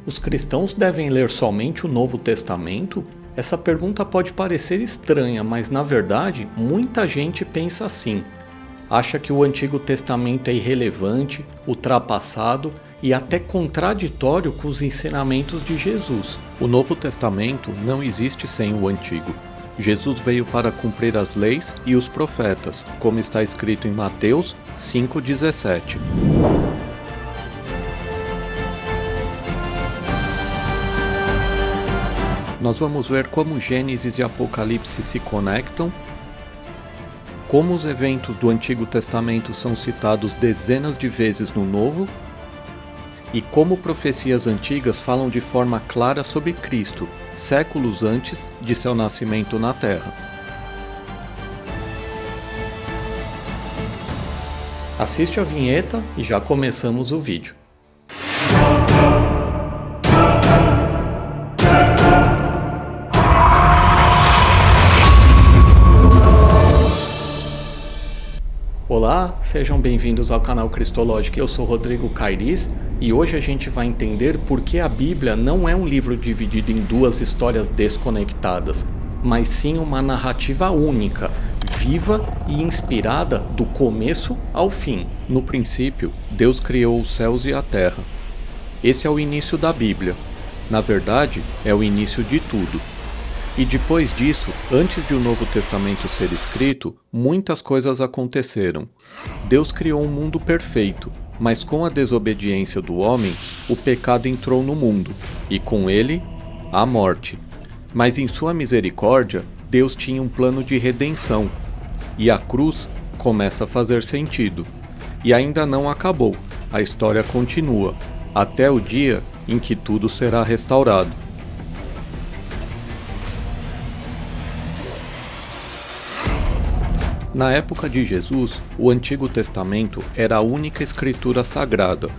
Os cristãos devem ler somente o Novo Testamento? Essa pergunta pode parecer estranha, mas na verdade muita gente pensa assim. Acha que o Antigo Testamento é irrelevante, ultrapassado e até contraditório com os ensinamentos de Jesus. O Novo Testamento não existe sem o Antigo. Jesus veio para cumprir as leis e os profetas, como está escrito em Mateus 5,17. Nós vamos ver como Gênesis e Apocalipse se conectam, como os eventos do Antigo Testamento são citados dezenas de vezes no Novo, e como profecias antigas falam de forma clara sobre Cristo, séculos antes de seu nascimento na Terra. Assiste a vinheta e já começamos o vídeo. Olá, sejam bem-vindos ao canal Cristológico. Eu sou Rodrigo Cairiz e hoje a gente vai entender por que a Bíblia não é um livro dividido em duas histórias desconectadas, mas sim uma narrativa única, viva e inspirada do começo ao fim. No princípio, Deus criou os céus e a terra. Esse é o início da Bíblia. Na verdade, é o início de tudo. E depois disso, antes de o Novo Testamento ser escrito, muitas coisas aconteceram. Deus criou um mundo perfeito, mas com a desobediência do homem, o pecado entrou no mundo, e com ele, a morte. Mas em sua misericórdia, Deus tinha um plano de redenção, e a cruz começa a fazer sentido. E ainda não acabou, a história continua, até o dia em que tudo será restaurado. Na época de Jesus, o Antigo Testamento era a única escritura sagrada.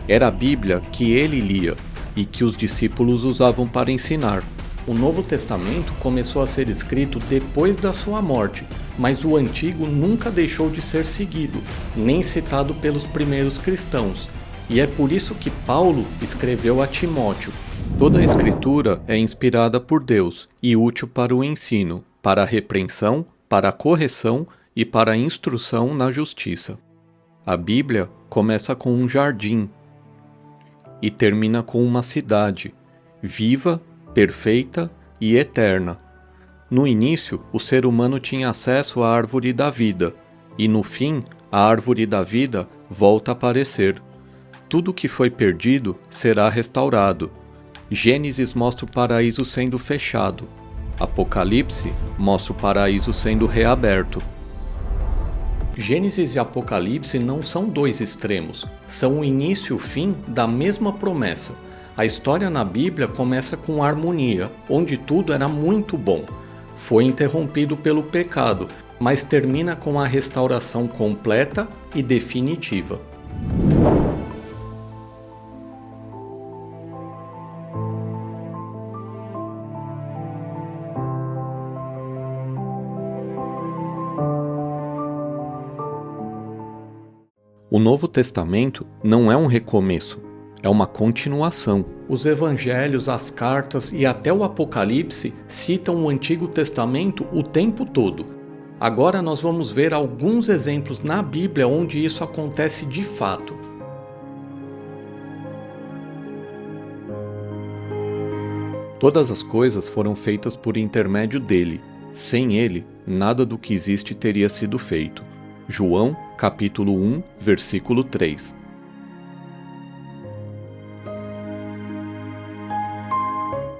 Era a Bíblia que ele lia e que os discípulos usavam para ensinar. O Novo Testamento começou a ser escrito depois da sua morte, mas o Antigo nunca deixou de ser seguido, nem citado pelos primeiros cristãos. E é por isso que Paulo escreveu a Timóteo: toda a escritura é inspirada por Deus e útil para o ensino, para a repreensão, para a correção e para a instrução na justiça. A Bíblia começa com um jardim e termina com uma cidade, viva, perfeita e eterna. No início, o ser humano tinha acesso à árvore da vida, e no fim, a árvore da vida volta a aparecer. Tudo que foi perdido será restaurado. Gênesis mostra o paraíso sendo fechado. Apocalipse mostra o paraíso sendo reaberto. Gênesis e Apocalipse não são dois extremos, são o início e o fim da mesma promessa. A história na Bíblia começa com harmonia, onde tudo era muito bom. Foi interrompido pelo pecado, mas termina com a restauração completa e definitiva. O Novo Testamento não é um recomeço, é uma continuação. Os evangelhos, as cartas e até o Apocalipse citam o Antigo Testamento o tempo todo. Agora nós vamos ver alguns exemplos na Bíblia onde isso acontece de fato. Todas as coisas foram feitas por intermédio dele. Sem ele, nada do que existe teria sido feito. João, capítulo 1, versículo 3.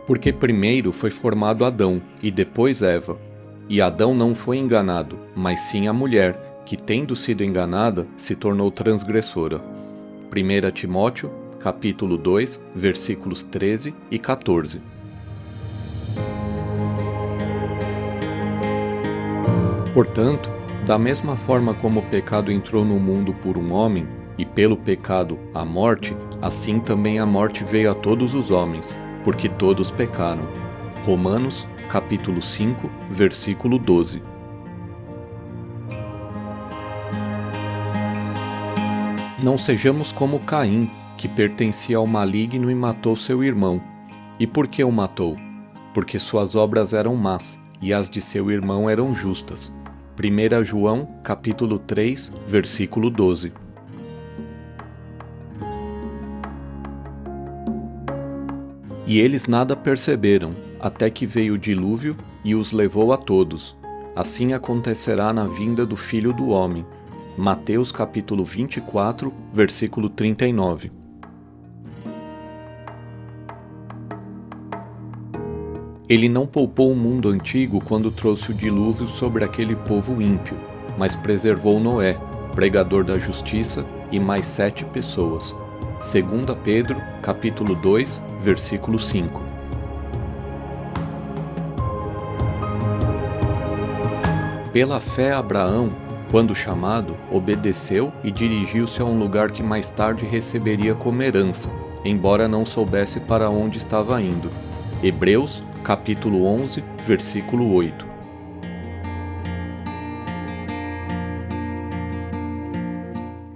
Porque primeiro foi formado Adão e depois Eva. E Adão não foi enganado, mas sim a mulher, que tendo sido enganada, se tornou transgressora. 1 Timóteo, capítulo 2, versículos 13 e 14. Portanto, da mesma forma como o pecado entrou no mundo por um homem, e pelo pecado a morte, assim também a morte veio a todos os homens, porque todos pecaram. Romanos, capítulo 5, versículo 12. Não sejamos como Caim, que pertencia ao maligno e matou seu irmão. E por que o matou? Porque suas obras eram más, e as de seu irmão eram justas. 1 João, capítulo 3, versículo 12. E eles nada perceberam, até que veio o dilúvio e os levou a todos. Assim acontecerá na vinda do Filho do Homem. Mateus capítulo 24, versículo 39. Ele não poupou o mundo antigo quando trouxe o dilúvio sobre aquele povo ímpio, mas preservou Noé, pregador da justiça, e mais 7 pessoas. 2 Pedro, capítulo 2, versículo 5. Pela fé, Abraão, quando chamado, obedeceu e dirigiu-se a um lugar que mais tarde receberia como herança, embora não soubesse para onde estava indo. Hebreus, capítulo 11, versículo 8.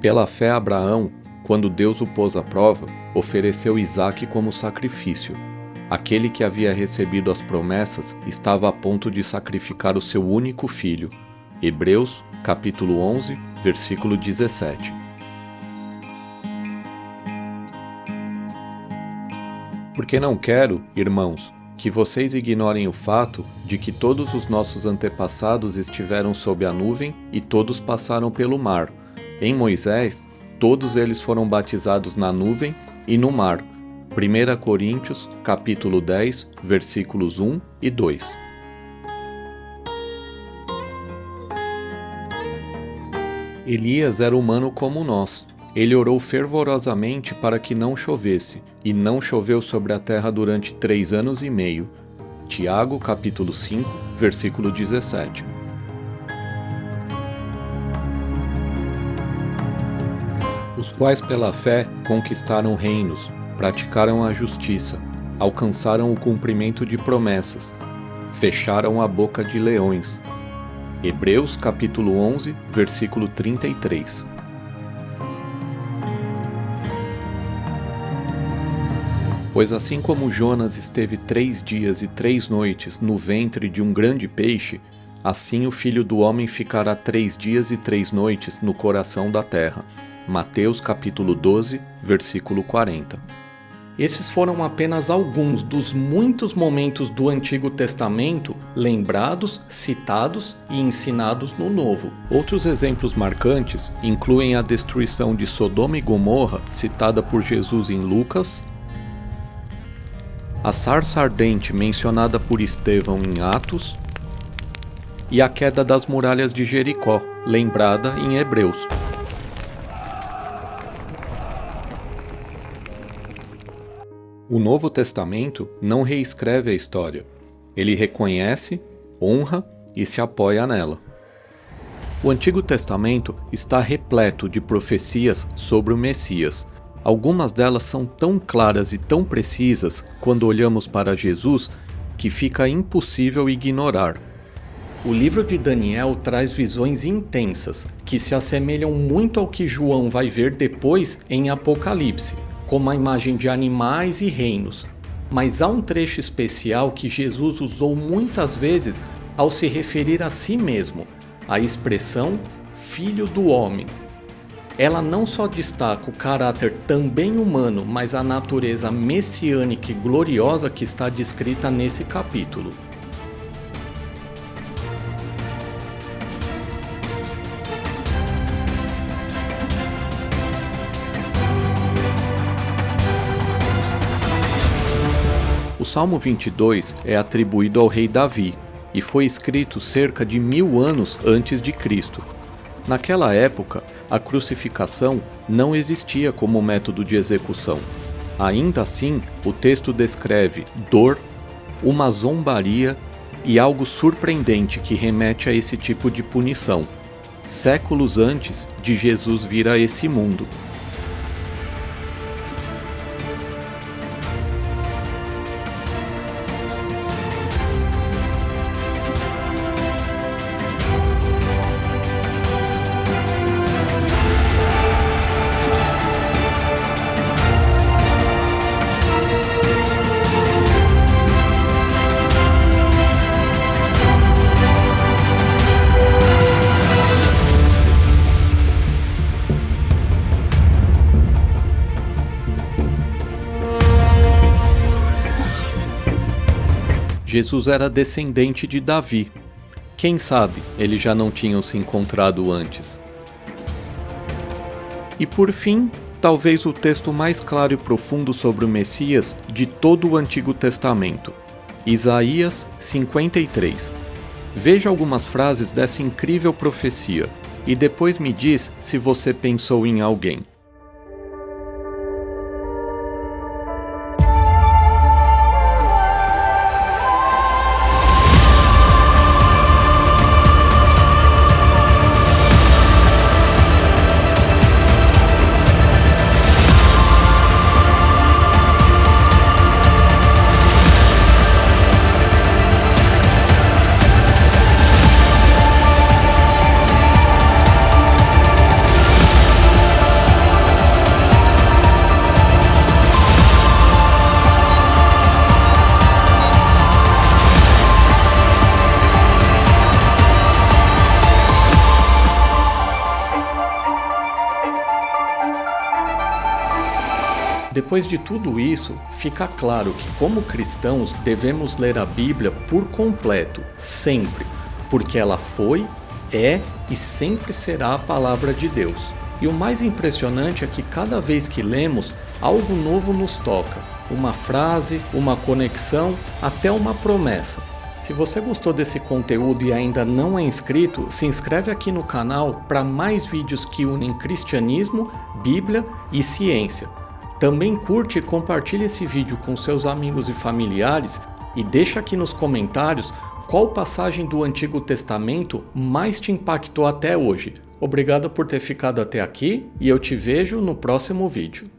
Pela fé, Abraão, quando Deus o pôs à prova, ofereceu Isaque como sacrifício. Aquele que havia recebido as promessas estava a ponto de sacrificar o seu único filho. Hebreus, capítulo 11, versículo 17. Porque não quero, irmãos, que vocês ignorem o fato de que todos os nossos antepassados estiveram sob a nuvem e todos passaram pelo mar. Em Moisés, todos eles foram batizados na nuvem e no mar. 1 Coríntios, capítulo 10, versículos 1 e 2. Elias era humano como nós. Ele orou fervorosamente para que não chovesse, e não choveu sobre a terra durante 3 anos e meio. Tiago, capítulo 5, versículo 17. Os quais pela fé conquistaram reinos, praticaram a justiça, alcançaram o cumprimento de promessas, fecharam a boca de leões. Hebreus capítulo 11, versículo 33. Pois assim como Jonas esteve 3 dias e 3 noites no ventre de um grande peixe, assim o Filho do Homem ficará 3 dias e 3 noites no coração da terra. Mateus capítulo 12, versículo 40. Esses foram apenas alguns dos muitos momentos do Antigo Testamento lembrados, citados e ensinados no Novo. Outros exemplos marcantes incluem a destruição de Sodoma e Gomorra, citada por Jesus em Lucas, a sarça ardente mencionada por Estevão em Atos e a queda das muralhas de Jericó, lembrada em Hebreus. O Novo Testamento não reescreve a história. Ele reconhece, honra e se apoia nela. O Antigo Testamento está repleto de profecias sobre o Messias. Algumas delas são tão claras e tão precisas quando olhamos para Jesus que fica impossível ignorar. O livro de Daniel traz visões intensas que se assemelham muito ao que João vai ver depois em Apocalipse, como a imagem de animais e reinos. Mas há um trecho especial que Jesus usou muitas vezes ao se referir a si mesmo, a expressão Filho do Homem. Ela não só destaca o caráter também humano, mas a natureza messiânica e gloriosa que está descrita nesse capítulo. O Salmo 22 é atribuído ao rei Davi e foi escrito cerca de 1000 anos antes de Cristo. Naquela época, a crucificação não existia como método de execução. Ainda assim, o texto descreve dor, uma zombaria e algo surpreendente que remete a esse tipo de punição, séculos antes de Jesus vir a esse mundo. Jesus era descendente de Davi. Quem sabe eles já não tinham se encontrado antes? E por fim, talvez o texto mais claro e profundo sobre o Messias de todo o Antigo Testamento, Isaías 53. Veja algumas frases dessa incrível profecia e depois me diz se você pensou em alguém. Depois de tudo isso, fica claro que, como cristãos, devemos ler a Bíblia por completo, sempre, porque ela foi, é e sempre será a palavra de Deus. E o mais impressionante é que cada vez que lemos, algo novo nos toca, uma frase, uma conexão, até uma promessa. Se você gostou desse conteúdo e ainda não é inscrito, se inscreve aqui no canal para mais vídeos que unem cristianismo, Bíblia e ciência. Também curte e compartilhe esse vídeo com seus amigos e familiares e deixa aqui nos comentários qual passagem do Antigo Testamento mais te impactou até hoje. Obrigado por ter ficado até aqui e eu te vejo no próximo vídeo.